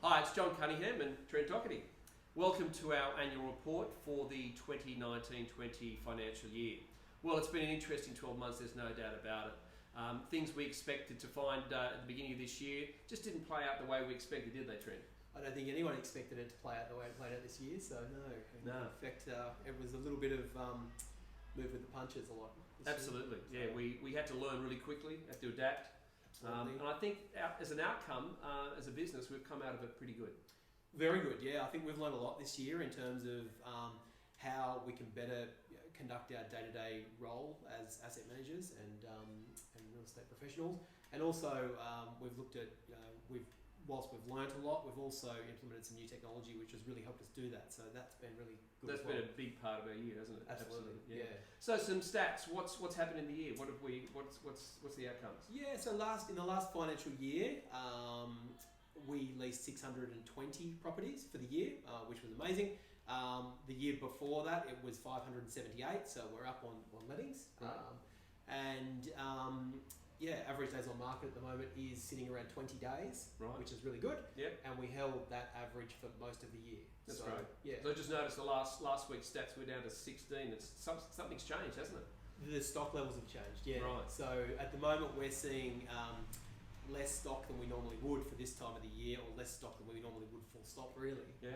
Hi, it's John Cunningham and Trent Docherty. Welcome to our annual report for the 2019-20 financial year. Well, it's been an interesting 12 months, there's no doubt about it. Things we expected to find at the beginning of this year just didn't play out the way we expected, did they, Trent? I don't think anyone expected it to play out the way it played out this year, so no. In fact, it was a little bit of move with the punches a lot. Absolutely, year. Yeah. We had to learn really quickly, had to adapt. And I think as an outcome, as a business, we've come out of it pretty good. Very good, yeah. I think we've learned a lot this year in terms of how we can better conduct our day-to-day role as asset managers and real estate professionals. And also, we've looked at, whilst we've learnt a lot, we've also implemented some new technology which has really helped us do that. So that's been really good. That's been a big part of our year, hasn't it? Absolutely. Yeah. So some stats. What's happened in the year? What's the outcomes? Yeah. So in the last financial year, we leased 620 properties for the year, which was amazing. The year before that, it was 578. So we're up on lettings. Right. Average days on market at the moment is sitting around 20 days, right, which is really good. Yep. And we held that average for most of the year. That's right. Yeah. So I just noticed the last week's stats were down to 16. Something's changed, hasn't it? The stock levels have changed, yeah. Right. So at the moment we're seeing less stock than we normally would for this time of the year, or less stock than we normally would full stop, really. Yeah.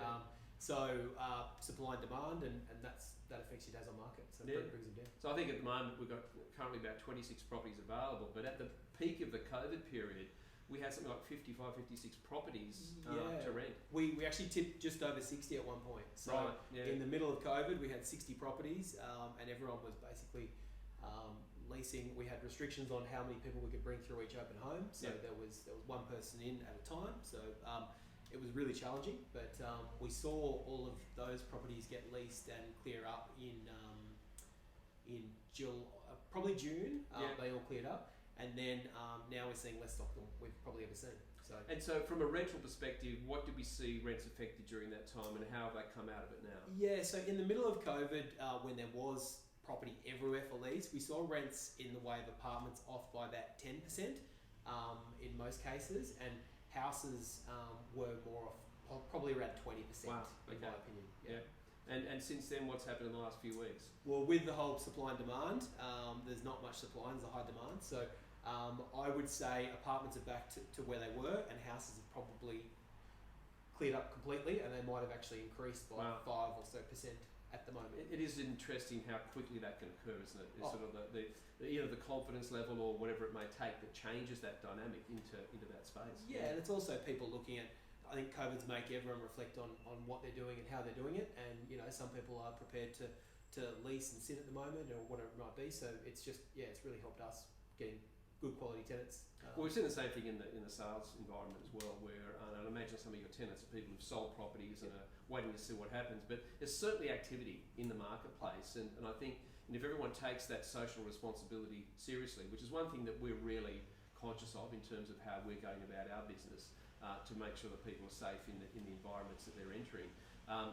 Supply and demand, and that affects your days on market. So yeah, it brings them down. So I think at the moment we've got currently about 26 properties available, but at the peak of the COVID period, we had something like 55, 56 properties to rent. We actually tipped just over 60 at one point. So right, yeah. In the middle of COVID, we had 60 properties, and everyone was basically leasing. We had restrictions on how many people we could bring through each open home. So yeah, there was one person in at a time. So it was really challenging, but we saw all of those properties get leased and clear up in probably June. Yeah. They all cleared up, and then now we're seeing less stock than we've probably ever seen. So from a rental perspective, what did we see rents affected during that time, and how have they come out of it now? Yeah, so in the middle of COVID, when there was property everywhere for lease, we saw rents in the way of apartments off by about 10% in most cases, and houses were more off, probably around 20%. Wow. In my opinion. Yeah. And since then, what's happened in the last few weeks? Well, with the whole supply and demand, there's not much supply and there's a high demand. So I would say apartments are back to where they were, and houses have probably cleared up completely, and they might have actually increased by 5 or so % at the moment. It is interesting how quickly that can occur, isn't it? It's sort of the either the confidence level or whatever it may take that changes that dynamic into that space. Yeah, and it's also people looking at, I think COVID's make everyone reflect on what they're doing and how they're doing it, and some people are prepared to lease and sit at the moment or whatever it might be. So it's just it's really helped us getting good quality tenants. Well, we've seen the same thing in the sales environment as well, where I'd imagine some of your tenants are people who've sold properties and are waiting to see what happens. But there's certainly activity in the marketplace, and I think if everyone takes that social responsibility seriously, which is one thing that we're really conscious of in terms of how we're going about our business, to make sure that people are safe in the environments that they're entering.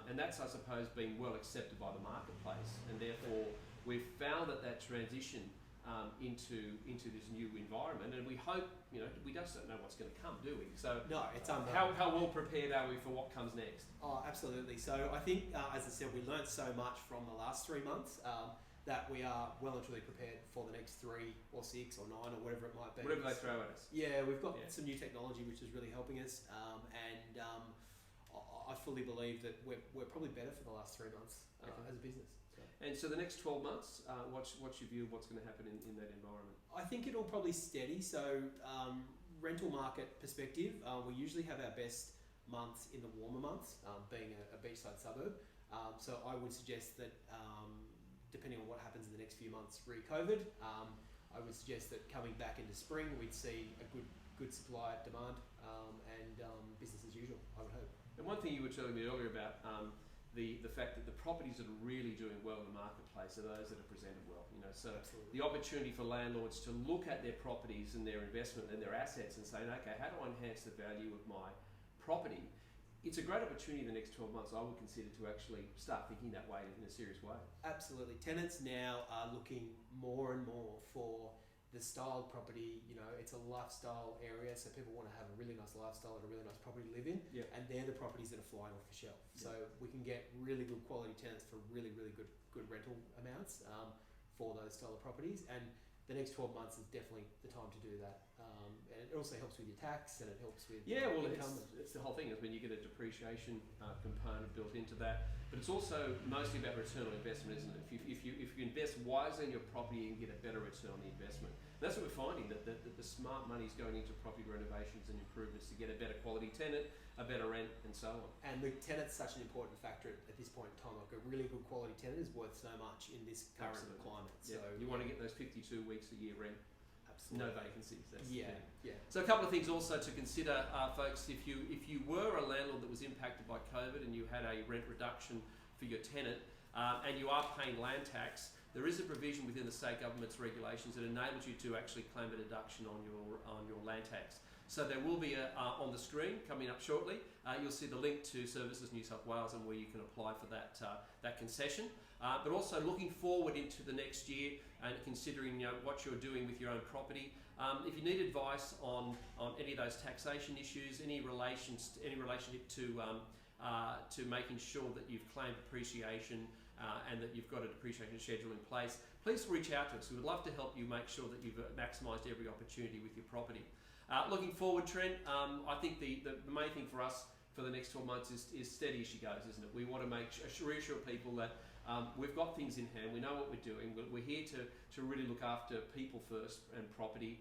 And that's, I suppose, being well accepted by the marketplace, and therefore we've found that transition into this new environment, and we hope, we just don't know what's going to come, do we? So no, it's how well prepared are we for what comes next? Oh, absolutely. So I think, as I said, we learnt so much from the last 3 months that we are well and truly prepared for the next 3 or 6 or 9 or whatever it might be. Whatever they throw at us. Yeah, we've got some new technology which is really helping us, and I fully believe that we're probably better for the last 3 months as a business. And so the next 12 months, what's your view of what's going to happen in that environment? I think it'll probably steady. So rental market perspective, we usually have our best months in the warmer months, being a beachside suburb. So I would suggest that depending on what happens in the next few months re-COVID, I would suggest that coming back into spring, we'd see a good supply demand and business as usual, I would hope. And one thing you were telling me earlier about the fact that the properties that are really doing well in the marketplace are those that are presented well. So absolutely, the opportunity for landlords to look at their properties and their investment and their assets and say, okay, how do I enhance the value of my property? It's a great opportunity in the next 12 months, I would consider, to actually start thinking that way in a serious way. Absolutely. Tenants now are looking more and more for the style property, you know, it's a lifestyle area, so people want to have a really nice lifestyle and a really nice property to live in, Yeah. and they're the properties that are flying off the shelf. Yeah. So we can get really good quality tenants for really, really good rental amounts for those style of properties, and the next 12 months is definitely the time to do that. And it also helps with your tax, and it helps with income. It's the whole thing. I mean, you get a depreciation component built into that, but it's also mostly about return on investment, isn't it? If you invest wisely in your property, you can get a better return on the investment. And that's what we're finding, that the smart money is going into property renovations and improvements to get a better quality tenant, a better rent, and so on. And the tenant's such an important factor at this point in time. Like a really good quality tenant is worth so much in this current Absolutely. climate. Yeah. So You want to get those 52 weeks a year rent. absolutely. No vacancies. That's the thing. Yeah. So a couple of things also to consider, folks. If you were a landlord that was impacted by COVID and you had a rent reduction for your tenant, and you are paying land tax, there is a provision within the state government's regulations that enables you to actually claim a deduction on your land tax. So there will be on the screen coming up shortly. You'll see the link to Services New South Wales and where you can apply for that concession. But also looking forward into the next year and considering what you're doing with your own property. If you need advice on any of those taxation issues, any relationship to making sure that you've claimed depreciation and that you've got a depreciation schedule in place, please reach out to us. We would love to help you make sure that you've maximised every opportunity with your property. Looking forward, Trent, I think the main thing for us for the next 12 months is steady as she goes, isn't it? We want to reassure people that we've got things in hand, we know what we're doing, we're here to really look after people first and property,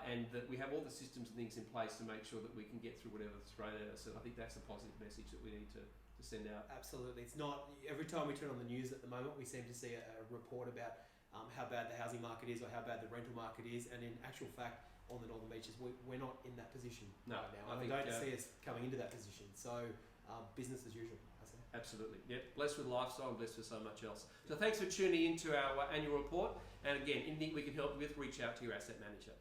and that we have all the systems and things in place to make sure that we can get through whatever's thrown at us. And I think that's a positive message that we need to send out. Absolutely. It's not every time we turn on the news at the moment we seem to see a report about how bad the housing market is or how bad the rental market is, and in actual fact on the Northern Beaches we're not in that position right now. I don't see us coming into that position. So business as usual, I say. Absolutely. Yep. Blessed with lifestyle and blessed with so much else. So thanks for tuning into our annual report. And again, anything we can help you with, reach out to your asset manager.